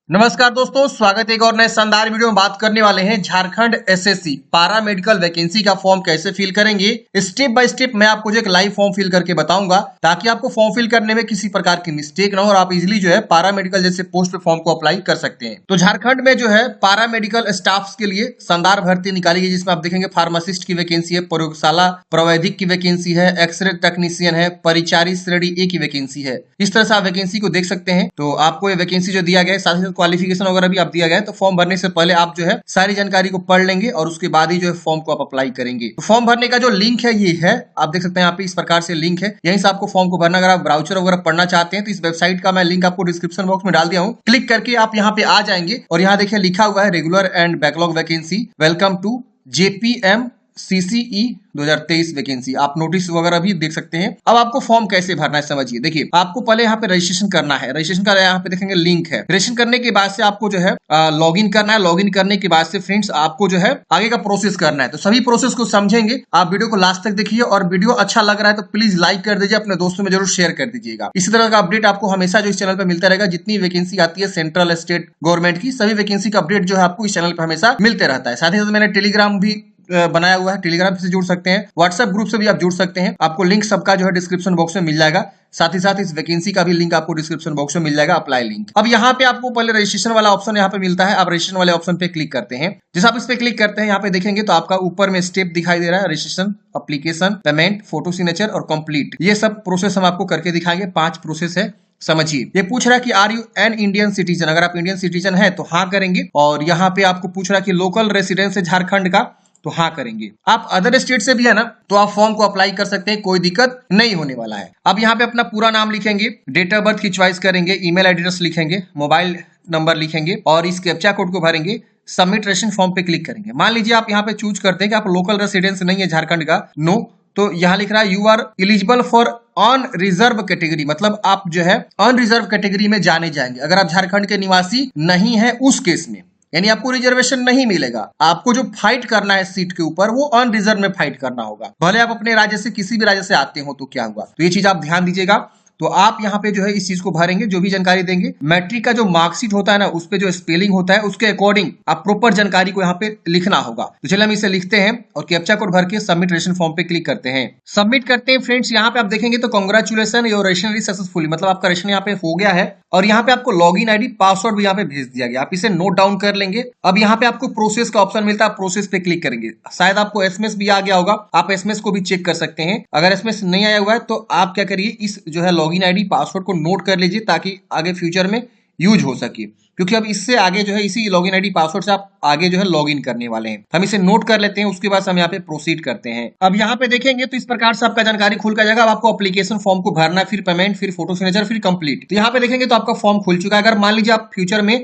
नमस्कार दोस्तों, स्वागत है एक और नए शानदार वीडियो में। बात करने वाले हैं झारखंड एसएससी पारा मेडिकल वैकेंसी का फॉर्म कैसे फिल करेंगे। स्टेप बाय स्टेप मैं आपको जो एक लाइव फॉर्म फिल करके बताऊंगा ताकि आपको फॉर्म फिल करने में किसी प्रकार की मिस्टेक ना हो और आप इजीली जो है पारा मेडिकल जैसे पोस्ट पे फॉर्म को अप्लाई कर सकते हैं। तो झारखंड में जो है पारा मेडिकल स्टाफ के लिए शानदार भर्ती निकाली गई, जिसमें आप देखेंगे फार्मासिस्ट की वैकेंसी है, प्रयोगशाला प्रवैधिक की वैकेंसी है, एक्सरे टेक्नीशियन है, परिचारी श्रेणी ए की वैकेंसी है। इस तरह से आप वैकेंसी को देख सकते हैं। तो आपको ये वैकेंसी जो दिया गया है, साथ ही साथ क्वालिफिकेशन वगैरह भी आप दिया गया है। तो फॉर्म भरने से पहले आप जो है सारी जानकारी को पढ़ लेंगे और उसके बाद ही जो है फॉर्म को आप अप्लाई करेंगे। तो फॉर्म भरने का जो लिंक है ये है, आप देख सकते हैं यहाँ पे इस प्रकार से लिंक है, यहीं से आपको फॉर्म को भरना। अगर आप ब्राउचर वगैरह पढ़ना चाहते हैं तो इस वेबसाइट का मैं लिंक आपको डिस्क्रिप्शन बॉक्स में डाल दिया हूँ। क्लिक करके आप यहाँ पे आ जाएंगे और यहाँ देखिए लिखा हुआ है regular and backlog vacancy, welcome to JPM CCE 2023 vacancy. आप नोटिस वगैरह भी देख सकते हैं। अब आपको फॉर्म कैसे भरना है समझिए। देखिए आपको पहले यहाँ पे रजिस्ट्रेशन करना है। रजिस्ट्रेशन का यहाँ पे देखेंगे लिंक है। रजिस्ट्रेशन करने के बाद से आपको जो है लॉगिन करना है। लॉगिन करने के बाद से फ्रेंड्स आपको जो है आगे का प्रोसेस करना है। तो सभी प्रोसेस को समझेंगे। आप वीडियो को लास्ट तक देखिए और वीडियो अच्छा लग रहा है तो प्लीज लाइक कर दीजिए, अपने दोस्तों में जरूर शेयर कर दीजिएगा। इसी तरह का अपडेट आपको हमेशा जो इस चैनल पर मिलता रहेगा। जितनी वैकेंसी आती है सेंट्रल स्टेट गवर्नमेंट की, सभी वैकेंसी का अपडेट जो है आपको इस चैनल पर हमेशा मिलते रहता है। साथ ही साथ मैंने टेलीग्राम भी बनाया हुआ है, टेलीग्राम से जुड़ सकते हैं, व्हाट्सएप ग्रुप से भी आप जुड़ सकते हैं। आपको लिंक सबका जो है डिस्क्रिप्शन बॉक्स में मिल जाएगा। साथ ही साथ इस वैकेंसी का भी लिंक आपको डिस्क्रिप्शन बॉक्स में मिल जाएगा, अप्लाई लिंक। अब यहाँ पे आपको पहले रजिस्ट्रेशन वाला ऑप्शन यहाँ पे मिलता है। आप रजिस्ट्रेशन वाले ऑप्शन पे क्लिक करते हैं। जैसे आप इस पे क्लिक करते हैं यहाँ पे देखेंगे तो आपका ऊपर में स्टेप दिखाई दे रहा है, registration, application, payment, photo signature और कंप्लीट। ये सब प्रोसेस हम आपको करके दिखाएंगे। 5 प्रोसेस है, समझिए। ये पूछ रहा है कि are you an Indian citizen. अगर आप इंडियन सिटीजन है तो हाँ करेंगे। और यहाँ पे आपको पूछ रहा है कि लोकल रेसिडेंस है झारखंड का, तो हाँ करेंगे। आप अदर स्टेट से भी है ना तो आप फॉर्म को अप्लाई कर सकते हैं, कोई दिक्कत नहीं होने वाला है। अब यहाँ पे अपना पूरा नाम लिखेंगे, डेट ऑफ बर्थ की चॉइस करेंगे, ईमेल एड्रेस लिखेंगे, मोबाइल नंबर लिखेंगे और इस कैप्चा कोड को भरेंगे। सबमिट रजिस्ट्रेशन फॉर्म पे क्लिक करेंगे। मान लीजिए आप यहाँ पे चूज करते हैं कि आप लोकल रेसिडेंस नहीं है झारखंड का, नो, तो यहाँ लिख रहा है you are eligible for unreserved category, मतलब आप जो है अन रिजर्व कैटेगरी में जाने जाएंगे। अगर आप झारखंड के निवासी नहीं है उस केस में, यानी आपको रिजर्वेशन नहीं मिलेगा। आपको जो फाइट करना है सीट के ऊपर वो अनरिजर्व में फाइट करना होगा। भले आप अपने राज्य से किसी भी राज्य से आते हो तो क्या हुआ, तो ये चीज आप ध्यान दीजिएगा। तो आप यहाँ पे जो है इस चीज को भरेंगे, जो भी जानकारी देंगे। मैट्रिक का जो मार्कशीट होता है ना, उस पे जो स्पेलिंग होता है उसके अकॉर्डिंग आप प्रॉपर जानकारी को यहाँ पे लिखना होगा। तो चलिए हम इसे लिखते हैं और कैप्चा कोड भर के सबमिट रजिस्ट्रेशन फॉर्म पे क्लिक करते हैं। सबमिट करते हैं फ्रेंड्स। यहाँ पे आप देखेंगे तो कांग्रेचुलेसन, योर रजिस्ट्रेशन सक्सेसफुली, मतलब आपका रजिस्ट्रेशन यहाँ पे हो गया है। और यहाँ पे आपको लॉगिन आईडी पासवर्ड भी यहाँ पे भेज दिया गया, आप इसे नोट डाउन कर लेंगे। अब यहाँ पे आपको प्रोसेस का ऑप्शन मिलता है, प्रोसेस पे क्लिक करेंगे। शायद आपको एसएमएस भी आ गया होगा, आप एसएमएस को भी चेक कर सकते हैं। अगर एसएमएस नहीं आया हुआ है तो आप क्या करिए, इस जो है लॉगिन आईडी पासवर्ड को नोट कर लीजिए ताकि आगे फ्यूचर में यूज हो सके। क्योंकि अब इससे आगे जो है इसी लॉगिन आईडी पासवर्ड से आप आगे जो है लॉगिन करने वाले हैं। हम इसे नोट कर लेते हैं, उसके बाद हम यहाँ पे प्रोसीड करते हैं। अब यहाँ पे देखेंगे तो इस प्रकार से आपका जानकारी खुल कर जाएगा। अब आपको एप्लीकेशन फॉर्म को भरना, फिर पेमेंट, फिर फोटो सिग्नेचर, फिर कंप्लीट। तो यहाँ पे देखेंगे तो आपका फॉर्म खुल चुका है। अगर मान लीजिए आप फ्यूचर में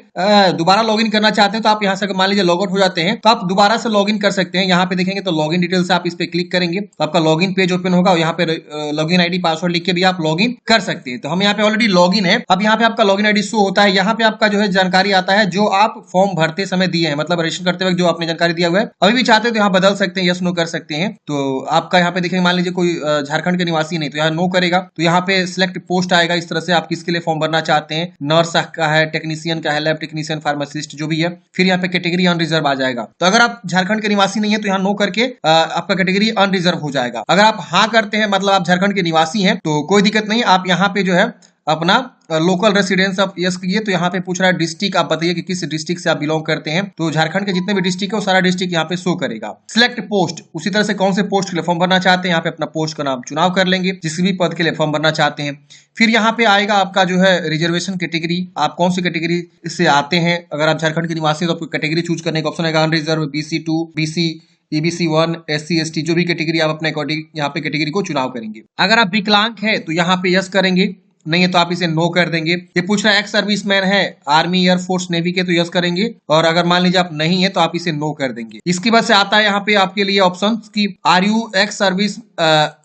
दोबारा लॉगिन करना चाहते हैं तो आप यहाँ से मान लीजिए लॉग आउट हो जाते हैं तो आप दोबारा से लॉगिन कर सकते हैं। यहाँ पे देखेंगे तो लॉगिन डिटेल्स, आप इस पे क्लिक करेंगे तो आपका लॉगिन पेज ओपन होगा और यहाँ पे लॉगिन आईडी पासवर्ड लिख के भी आप लॉगिन कर सकते हैं। तो हम यहाँ पे ऑलरेडी लॉगिन है। अब यहाँ पे आपका लॉगिन आईडी शो होता है। यहाँ पे आपका जो है जानकारी आता है जो आप फॉर्म भरते समय दिए हैं, मतलब रजिस्ट्रेशन करते वक्त जो आपने जानकारी दिया हुआ है। अभी भी चाहते हैं तो यहाँ बदल सकते हैं, यस नो कर सकते हैं। तो आपका यहाँ पे देखेंगे मान लीजिए कोई झारखंड के निवासी नहीं तो यहाँ नो करेगा तो यहाँ पे सिलेक्ट पोस्ट आएगा। इस तरह से आप किसके लिए फॉर्म भरना चाहते हैं, नर्स का है, टेक्नीशियन का है, लैब टेक्नीशियन, फार्मासिस्ट जो भी है। फिर यहाँ पे कैटेगरी अनरिजर्व आ जाएगा। तो अगर आप झारखंड के निवासी नहीं है तो यहाँ नो करके आपका कैटेगरी अनरिजर्व हो जाएगा। अगर आप हाँ करते हैं मतलब आप झारखंड के निवासी हैं तो कोई दिक्कत नहीं। आप यहाँ पे जो है अपना लोकल रेसिडेंस आप यस कीजिए। तो यहाँ पे पूछ रहा है डिस्ट्रिक्ट, आप बताइए कि किस डिस्ट्रिक्ट से आप बिलोंग करते हैं। तो झारखंड के जितने भी डिस्ट्रिक्ट है वो सारा डिस्ट्रिक्ट यहाँ पे शो करेगा। सिलेक्ट पोस्ट, उसी तरह से कौन से पोस्ट के लिए फॉर्म भरना चाहते हैं, यहाँ पे अपना पोस्ट का नाम चुनाव कर लेंगे, जिस भी पद के लिए फॉर्म भरना चाहते हैं। फिर यहाँ पे आएगा आपका जो है रिजर्वेशन कैटेगरी, आप कौन सी कैटेगरी से आते हैं। अगर आप झारखंड के निवासी तो आपको कैटेगरी चूज करने का ऑप्शन आएगा, unreserved, BC2, BC, EBC 1, SC ST, जो भी कैटेगरी आप अपने अकॉर्डिंग यहाँ पे कैटेगरी को चुनाव करेंगे। अगर आप विकलांग है तो यहाँ पे यस करेंगे, नहीं है तो आप इसे नो कर देंगे। ये पूछ रहा है एक्स सर्विसमैन है, आर्मी, एयरफोर्स, नेवी के, तो यस करेंगे। और अगर मान लीजिए आप नहीं है तो आप इसे नो कर देंगे। इसके बाद से आता है यहाँ पे आपके लिए ऑप्शन की are you ex service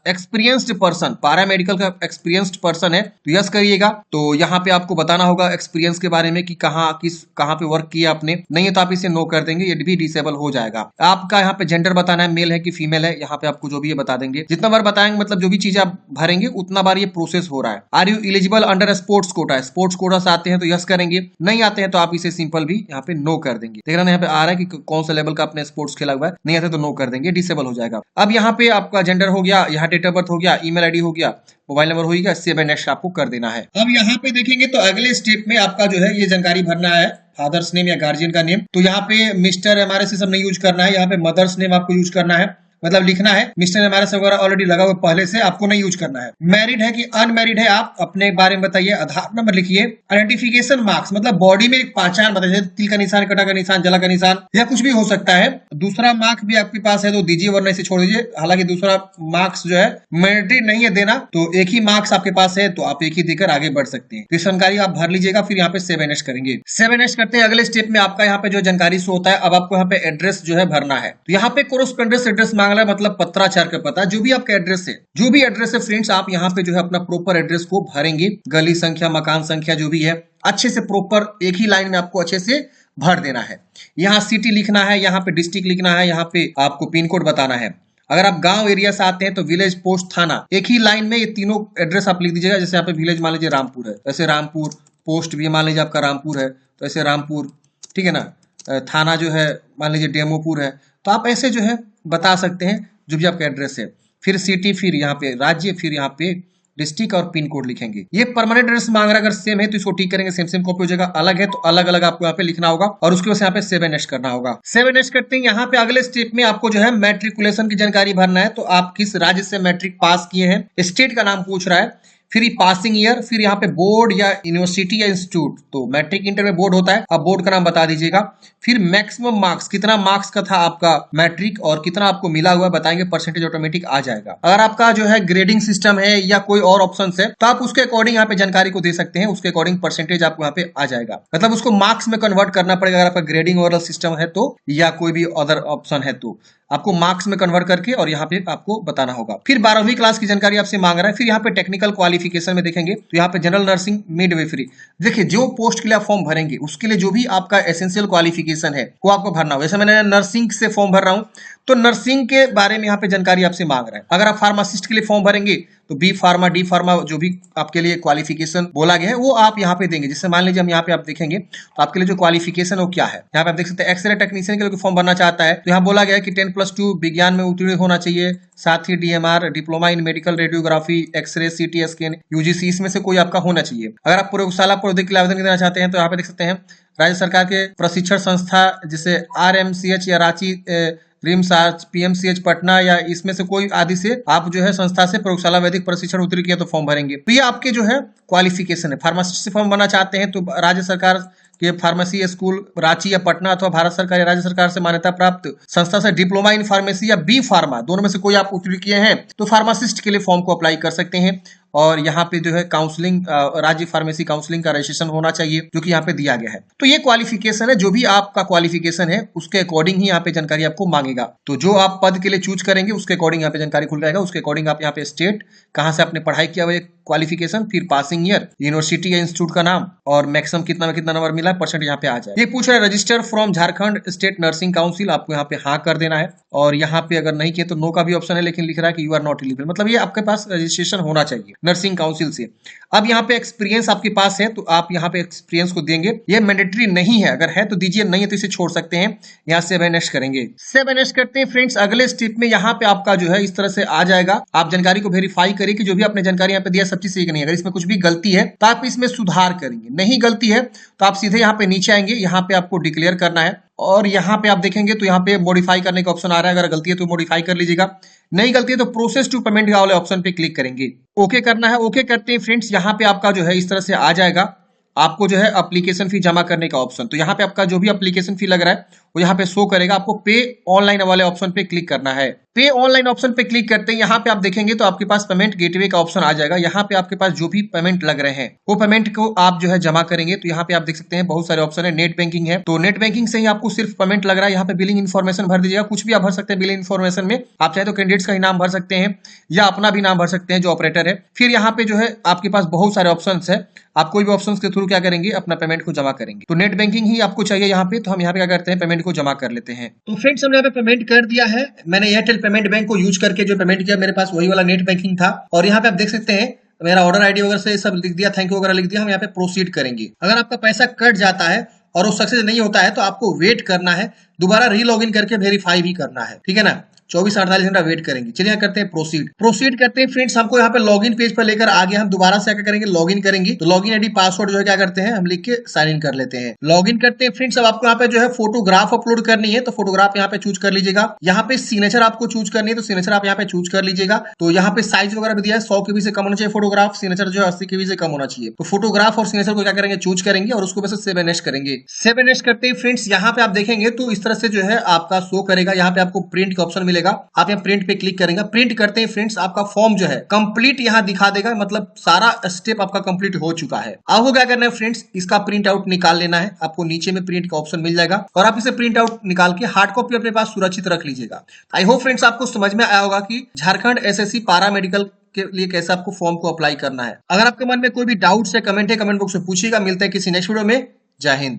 experienced person, paramedical का एक्सपीरियंस्ड पर्सन है तो यस करिएगा। तो यहाँ पे आपको बताना होगा एक्सपीरियंस के बारे में कि कहाँ पे वर्क किया आपने, नहीं है तो आप इसे नो कर देंगे, ये भी डिसेबल हो जाएगा। आपका यहाँ पे जेंडर बताना है, मेल है कि फीमेल है, यहाँ पे आपको जो भी ये बता देंगे। जितना बार बताएंगे मतलब जो भी चीज आप भरेंगे उतना बार ये प्रोसेस हो रहा है। Are you eligible under sports quota, sports quota से आते हैं तो यस करेंगे, नहीं आते हैं तो आप इसे सिंपल भी यहाँ पे नो कर देंगे। देख रहे हैं यहाँ पे आ रहा है कि कौन सा लेवल का आपने स्पोर्ट्स खेला हुआ है, नहीं आते तो नो कर देंगे, डिसेबल हो जाएगा। अब यहाँ पे आपका जेंडर हो गया, यहाँ डेट ऑफ बर्थ हो गया, ईमेल आईडी हो गया, मोबाइल नंबर हो गया, सेव एंड नेक्स्ट आपको कर देना है। अब यहाँ पे देखेंगे तो अगले स्टेप में आपका जो है ये जानकारी भरना है, फादर्स नेम या गार्जियन का नेम। तो यहाँ पे मिस्टर एमआरए से सब नहीं यूज करना है, यहाँ पे मदर्स नेम आपको यूज करना है, मतलब लिखना है। मिस्टर एमआरए वगैरह ऑलरेडी लगा हुआ पहले से, आपको नहीं यूज करना है। मैरिड है कि अनमैरिड है आप अपने बारे में बताइए, आधार नंबर लिखिए। आइडेंटिफिकेशन मार्क्स मतलब बॉडी में एक पहचान बताइए, तिल का निशान, कटा का निशान, जला का निशान या कुछ भी हो सकता है। दूसरा मार्क्स भी आपके पास है तो दीजिए, वरना इसे छोड़ दीजिए। हालांकि दूसरा मार्क्स जो है मैंडेटरी नहीं है देना, तो एक ही मार्क्स आपके पास है तो आप एक ही देकर आगे बढ़ सकते हैं। तो जानकारी आप भर लीजिएगा, फिर यहाँ पे सेव एंड नेक्स्ट करेंगे। सेव एंड नेक्स्ट करते हैं अगले स्टेप में आपका यहाँ पे जो जानकारी शो होता है। अब आपको यहाँ पे एड्रेस जो है भरना है, तो यहाँ पे कोरोस्पोंडेंस एड्रेस मांग रहा है, मतलब पत्राचार का पता, जो भी आपका एड्रेस है, जो भी एड्रेस है फ्रेंड्स, आप यहाँ पे जो है अपना प्रॉपर एड्रेस को भरेंगे। गली संख्या, मकान संख्या जो भी है अच्छे से प्रॉपर एक ही लाइन में आपको अच्छे से भर देना है। यहाँ सिटी लिखना है, यहाँ पे डिस्ट्रिक्ट लिखना है, यहाँ पे आपको पिन कोड बताना है। अगर आप गांव एरिया से आते हैं तो विलेज, पोस्ट, थाना, एक ही लाइन में ये तीनों एड्रेस आप लिख दीजिएगा। जैसे यहाँ पे विलेज मान लीजिए रामपुर है, ऐसे रामपुर, पोस्ट भी मान लीजिए आपका रामपुर है तो ऐसे रामपुर, ठीक है ना। थाना जो है मान लीजिए डेमोपुर है, तो आप ऐसे जो है बता सकते हैं जो भी आपका एड्रेस है। फिर सिटी, फिर यहाँ पे राज्य, फिर यहाँ पे डिस्ट्रिक्ट और पिन कोड लिखेंगे। ये परमानेंट एड्रेस मांग रहा है, अगर सेम है तो इसको टिक करेंगे, सेम सेम कॉपी हो जाएगा। अलग है तो अलग अलग आपको यहाँ पे लिखना होगा और उसके बाद यहाँ पे सेव एंड नेक्स्ट करना होगा। सेव एंड नेक्स्ट करते हैं। यहाँ पे अगले स्टेप में आपको जो है मैट्रिकुलेशन की जानकारी भरना है। तो आप किस राज्य से मैट्रिक पास किए हैं, स्टेट का नाम पूछ रहा है, फिर पासिंग ईयर, फिर यहाँ पे बोर्ड या यूनिवर्सिटी या इंस्टीट्यूट। तो मैट्रिक इंटर में बोर्ड होता है, आप बोर्ड का नाम बता दीजिएगा। फिर मैक्सिमम मार्क्स, कितना मार्क्स का था आपका मैट्रिक और कितना आपको मिला हुआ बताएंगे, परसेंटेज ऑटोमेटिक आ जाएगा। अगर आपका जो है ग्रेडिंग सिस्टम है या कोई और ऑप्शन है तो आप उसके अकॉर्डिंग यहाँ पे जानकारी को दे सकते हैं, उसके अकॉर्डिंग परसेंटेज आपको यहाँ पे आ जाएगा। मतलब उसको मार्क्स में कन्वर्ट करना पड़ेगा अगर आपका ग्रेडिंग ओरल सिस्टम है तो, या कोई भी अदर ऑप्शन है तो आपको मार्क्स में कन्वर्ट करके और यहाँ पे आपको बताना होगा। फिर 12वीं क्लास की जानकारी आपसे मांग रहा है। फिर यहाँ पे टेक्निकल क्वालिफिकेशन में देखेंगे तो यहाँ पे जनरल नर्सिंग, मिडवाइफरी। देखिए जो पोस्ट के लिए आप फॉर्म भरेंगे उसके लिए जो भी आपका एसेंशियल क्वालिफिकेशन है वो आपको भरना होगा। जैसे मैंने नर्सिंग से फॉर्म भर रहा हूँ तो नर्सिंग के बारे में यहाँ पे जानकारी आपसे मांग रहा है। अगर आप फार्मासिस्ट के लिए फॉर्म भरेंगे तो बी फार्मा, डी फार्मा, जो भी आपके लिए क्वालिफिकेशन बोला गया है वो आप यहाँ पे देंगे। जैसे मान लीजिए हम यहाँ पे आप देखेंगे तो आपके लिए जो क्वालिफिकेशन है वो क्या है, यहाँ पे आप देख सकते हैं। एक्सरे टेक्नीशियन के लिए फॉर्म भरना चाहता है तो यहाँ बोला गया है कि 10+2 विज्ञान में उत्तीर्ण होना चाहिए, साथ ही DMR, diploma in medical radiography, x-ray, CT scan, UGC, इसमें से कोई आपका होना चाहिए। अगर आप प्रयोगशाला प्रौद्योगिकी के लिए आवेदन देना चाहते हैं तो यहाँ पे देख सकते हैं राज्य सरकार के प्रशिक्षण संस्था जैसे RMCH या रांची, रिम्स, PMCH पटना या इसमें से कोई आदि से आप जो है संस्था से प्रयोगशाला वैदिक प्रशिक्षण उत्तीर्ण किया तो फॉर्म भरेंगे। तो ये आपके जो है क्वालिफिकेशन है। फार्मासिस्ट से फॉर्म भरना चाहते हैं तो राज्य सरकार के फार्मेसी स्कूल रांची या पटना अथवा भारत सरकार या राज्य सरकार से मान्यता प्राप्त संस्था से डिप्लोमा इन फार्मेसी या बी फार्मा, दोनों में से कोई आप उत्तीर्ण किए हैं तो फार्मासिस्ट के लिए फॉर्म को अप्लाई कर सकते हैं। और यहाँ पे जो है काउंसलिंग, राज्य फार्मेसी काउंसलिंग का रजिस्ट्रेशन होना चाहिए जो कि यहाँ पे दिया गया है। तो ये क्वालिफिकेशन है, जो भी आपका क्वालिफिकेशन है उसके अकॉर्डिंग ही यहाँ पे जानकारी आपको मांगेगा। तो जो आप पद के लिए चूज करेंगे उसके अकॉर्डिंग यहाँ पे जानकारी खुल जाएगा। उसके अकॉर्डिंग आप यहाँ पे स्टेट, कहाँ से आपने पढ़ाई किया हुआ क्वालिफिकेशन, फिर पासिंग ईयर, यूनिवर्सिटी या इंस्टीट्यूट का नाम और मैक्सिमम कितना में कितना नंबर मिला, परसेंट यहाँ पे आ जाए। ये पूछ रहा है register from Jharkhand state nursing council, आपको यहाँ पे हाँ कर देना है। और यहाँ पे अगर नहीं किए तो नो का भी ऑप्शन है, लेकिन लिख रहा है कि यू आर नॉट एलिजिबल, मतलब ये आपके पास रजिस्ट्रेशन होना चाहिए नर्सिंग काउंसिल से। अब यहाँ पे एक्सपीरियंस आपके पास है तो आप यहाँ पे एक्सपीरियंस को देंगे। ये मैंडेटरी नहीं है, अगर है तो दीजिए, नहीं है तो इसे छोड़ सकते हैं। यहाँ सेव एंड नेक्स्ट करेंगे। सेव एंड नेक्स्ट करते हैं फ्रेंड्स। अगले स्टेप में यहाँ पे आपका जो है इस तरह से आ जाएगा। आप जानकारी को वेरीफाई करिए कि जो भी आपने जानकारी यहाँ पे दिया सब चीज सही नहीं है। अगर इसमें कुछ भी गलती है तो आप इसमें सुधार करेंगे, नहीं गलती है तो आप सीधे यहाँ पे नीचे आएंगे, यहाँ पे आपको डिक्लेयर करना है और यहाँ पे आप देखेंगे तो यहाँ पे मॉडिफाई करने का ऑप्शन आ रहा है। अगर गलती है तो मॉडिफाई कर लीजिएगा, नहीं गलती है तो प्रोसेस टू पेमेंट वाले ऑप्शन पे क्लिक करेंगे। ओके करना है। ओके करते हैं फ्रेंड्स। यहाँ पे आपका जो है इस तरह से आ जाएगा। आपको जो है एप्लीकेशन फी जमा करने का ऑप्शन, तो यहाँ पे आपका जो भी एप्लीकेशन फी लग रहा है वो यहाँ पे शो करेगा। आपको पे ऑनलाइन वाले ऑप्शन पे क्लिक करना है। पे ऑनलाइन ऑप्शन पे क्लिक करते हैं, यहाँ पे आप देखेंगे तो आपके पास पेमेंट गेटवे का ऑप्शन आ जाएगा। यहाँ पे आपके पास जो भी पेमेंट लग रहे हैं वो पेमेंट को आप जो है जमा करेंगे। तो यहाँ पे आप देख सकते हैं बहुत सारे ऑप्शन है। नेट बैंकिंग है, तो नेट बैंकिंग से ही आपको सिर्फ पेमेंट लग रहा है। यहाँ पे बिलिंग इन्फॉर्मेशन भर दीजिएगा, कुछ भी आप भर सकते हैं बिलिंग इन्फॉर्मेशन में। आप चाहे तो कैंडिडेट्स का ही नाम भर सकते हैं या अपना भी नाम भर सकते हैं जो ऑपरेटर है। फिर यहाँ पे जो है आपके पास बहुत सारे ऑप्शन है, आप कोई भी ऑप्शन के थ्रू क्या करेंगे, अपना पेमेंट को जमा करेंगे। तो नेट बैंकिंग ही आपको चाहिए यहाँ पे, तो हम यहाँ पे क्या करते हैं, पेमेंट को जमा कर लेते हैं। तो फ्रेंड्स हमने यहाँ पे पेमेंट कर दिया है। मैंने एयरटेल पेमेंट बैंक को यूज करके जो पेमेंट किया, मेरे पास वही वाला नेट बैंकिंग था। और यहाँ पे आप देख सकते हैं मेरा ऑर्डर आईडी वगैरह से सब लिख दिया, थैंक यू वगैरह लिख दिया। हम यहाँ पे प्रोसीड करेंगे। अगर आपका पैसा कट जाता है और वो सक्सेस नहीं होता है तो आपको वेट करना है, दोबारा री लॉग इन करके वेरीफाई भी करना है, ठीक है ना। 24-48 घंटा वेट करेंगे। चलिए करते हैं प्रोसीड करते हैं फ्रेंड्स। हमको यहाँ पे लॉगिन पेज पर लेकर आ गया। हम दोबारा से क्या करेंगे, लॉगिन करेंगे। तो लॉगिन आईडी पासवर्ड जो है क्या करते हैं, हम लिख के साइन इन कर लेते हैं। लॉगिन करते हैं फ्रेंड्स। अब आपको यहाँ पे जो है फोटोग्राफ अपलोड करनी है, तो फोटोग्राफ यहाँ पे चूज कर लीजिएगा। यहाँ पे सिग्नेचर आपको चूज करनी है, तो सिग्नेचर आप यहाँ पे चूज कर लीजिएगा। तो यहाँ पे साइज वगैरह भी दिया है, 100 KB से कम होना चाहिए फोटोग्राफ। सिग्नेचर जो है 80 KB से कम होना चाहिए। तो फोटोग्राफ और सिग्नेचर को क्या करेंगे, चूज करेंगे और उसको बस सेव नेक्स्ट करेंगे। सेव नेक्स्ट करते हैं फ्रेंड्स। यहाँ पे आप देखेंगे तो इस तरह से जो है आपका शो करेगा। यहाँ पे आपको प्रिंट का ऑप्शन मिलेगा, आप यहाँ प्रिंट पे क्लिक करेंगे। प्रिंट करते हैं फ्रेंड्स, आपका फॉर्म जो है कंप्लीट यहाँ दिखा देगा, मतलब सारा स्टेप आपका कंप्लीट हो चुका है। आपको क्या करना है फ्रेंड्स, इसका प्रिंट आउट निकाल लेना है। आपको नीचे में प्रिंट का ऑप्शन मिल जाएगा और आप इसे प्रिंट आउट निकाल के हार्ड कॉपी अपने पास सुरक्षित रख लीजिएगा। आई होप फ्रेंड्स आपको समझ में आया होगा कि झारखंड एसएससी पारा मेडिकल के लिए कैसे आपको फॉर्म को अप्लाई करना है। अगर आपके मन में कोई भी डाउट्स है, कमेंट है, कमेंट बॉक्स में पूछिएगा। मिलते हैं किसी नेक्स्ट वीडियो में। जय हिंद।